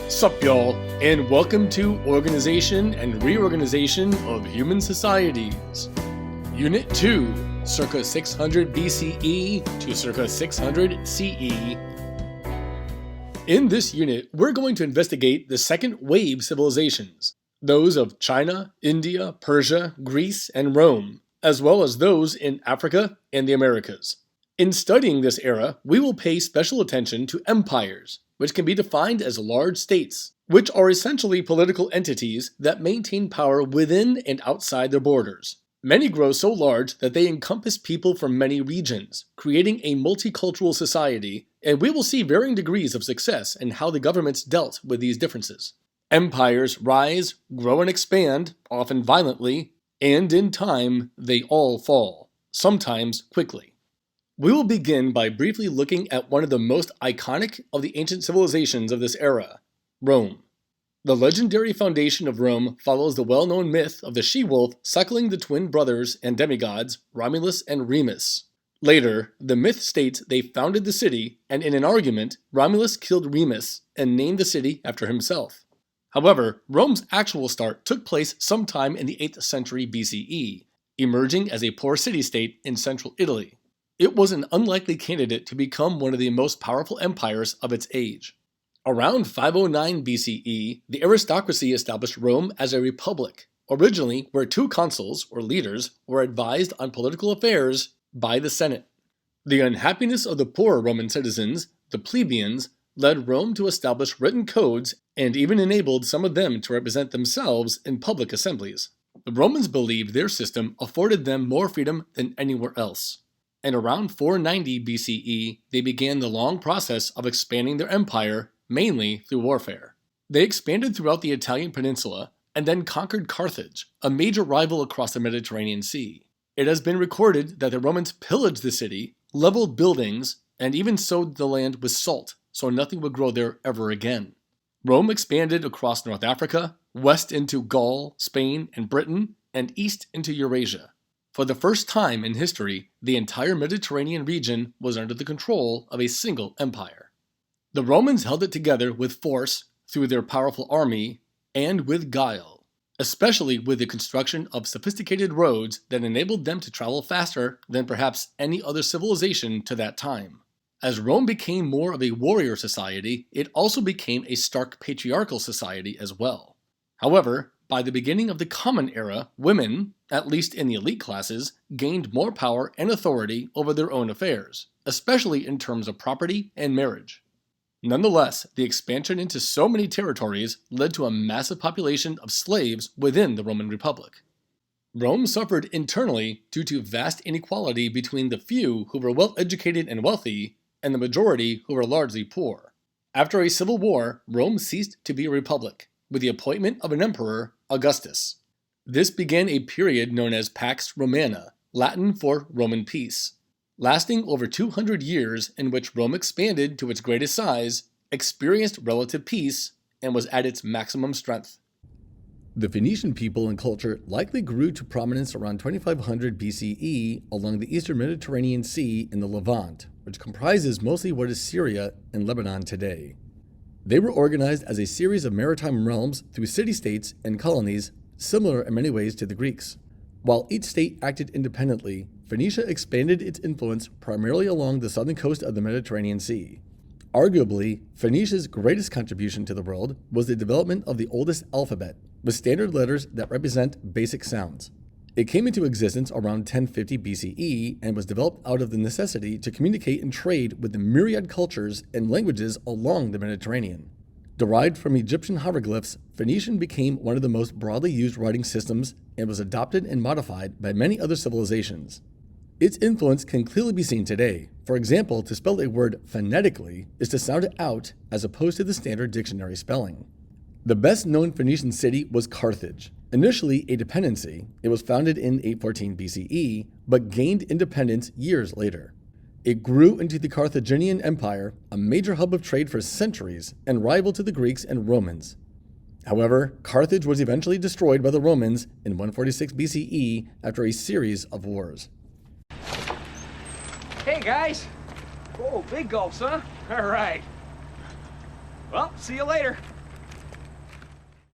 Sup y'all, and welcome to Organization and Reorganization of Human Societies. Unit 2, circa 600 BCE to circa 600 CE. In this unit, we're going to investigate the second wave civilizations, those of China, India, Persia, Greece, and Rome, as well as those in Africa and the Americas. In studying this era, we will pay special attention to empires, which can be defined as large states, which are essentially political entities that maintain power within and outside their borders. Many grow so large that they encompass people from many regions, creating a multicultural society, and we will see varying degrees of success in how the governments dealt with these differences. Empires rise, grow and expand, often violently, and in time, they all fall, sometimes quickly. We will begin by briefly looking at one of the most iconic of the ancient civilizations of this era, Rome. The legendary foundation of Rome follows the well-known myth of the she-wolf suckling the twin brothers and demigods Romulus and Remus. Later, the myth states they founded the city, and in an argument, Romulus killed Remus and named the city after himself. However, Rome's actual start took place sometime in the 8th century BCE, emerging as a poor city-state in central Italy. It was an unlikely candidate to become one of the most powerful empires of its age. Around 509 BCE, the aristocracy established Rome as a republic, originally where two consuls, or leaders, were advised on political affairs by the Senate. The unhappiness of the poorer Roman citizens, the plebeians, led Rome to establish written codes and even enabled some of them to represent themselves in public assemblies. The Romans believed their system afforded them more freedom than anywhere else. And around 490 BCE, they began the long process of expanding their empire, mainly through warfare. They expanded throughout the Italian peninsula and then conquered Carthage, a major rival across the Mediterranean Sea. It has been recorded that the Romans pillaged the city, leveled buildings, and even sowed the land with salt, so nothing would grow there ever again. Rome expanded across North Africa, west into Gaul, Spain, and Britain, and east into Eurasia. For the first time in history, the entire Mediterranean region was under the control of a single empire. The Romans held it together with force through their powerful army and with guile, especially with the construction of sophisticated roads that enabled them to travel faster than perhaps any other civilization to that time. As Rome became more of a warrior society, it also became a stark patriarchal society as well. However, by the beginning of the Common Era, women, at least in the elite classes, gained more power and authority over their own affairs, especially in terms of property and marriage. Nonetheless, the expansion into so many territories led to a massive population of slaves within the Roman Republic. Rome suffered internally due to vast inequality between the few who were well-educated and wealthy and the majority who were largely poor. After a civil war, Rome ceased to be a republic, with the appointment of an emperor, Augustus. This began a period known as Pax Romana, Latin for Roman peace, lasting over 200 years in which Rome expanded to its greatest size, experienced relative peace, and was at its maximum strength. The Phoenician people and culture likely grew to prominence around 2500 BCE along the eastern Mediterranean Sea in the Levant, which comprises mostly what is Syria and Lebanon today. They were organized as a series of maritime realms through city-states and colonies, similar in many ways to the Greeks. While each state acted independently, Phoenicia expanded its influence primarily along the southern coast of the Mediterranean Sea. Arguably, Phoenicia's greatest contribution to the world was the development of the oldest alphabet, with standard letters that represent basic sounds. It came into existence around 1050 BCE and was developed out of the necessity to communicate and trade with the myriad cultures and languages along the Mediterranean. Derived from Egyptian hieroglyphs, Phoenician became one of the most broadly used writing systems and was adopted and modified by many other civilizations. Its influence can clearly be seen today. For example, to spell a word phonetically is to sound it out as opposed to the standard dictionary spelling. The best-known Phoenician city was Carthage. Initially a dependency, it was founded in 814 BCE, but gained independence years later. It grew into the Carthaginian Empire, a major hub of trade for centuries, and rival to the Greeks and Romans. However, Carthage was eventually destroyed by the Romans in 146 BCE after a series of wars. Hey guys! Oh, big gulps, huh? All right. Well, see you later.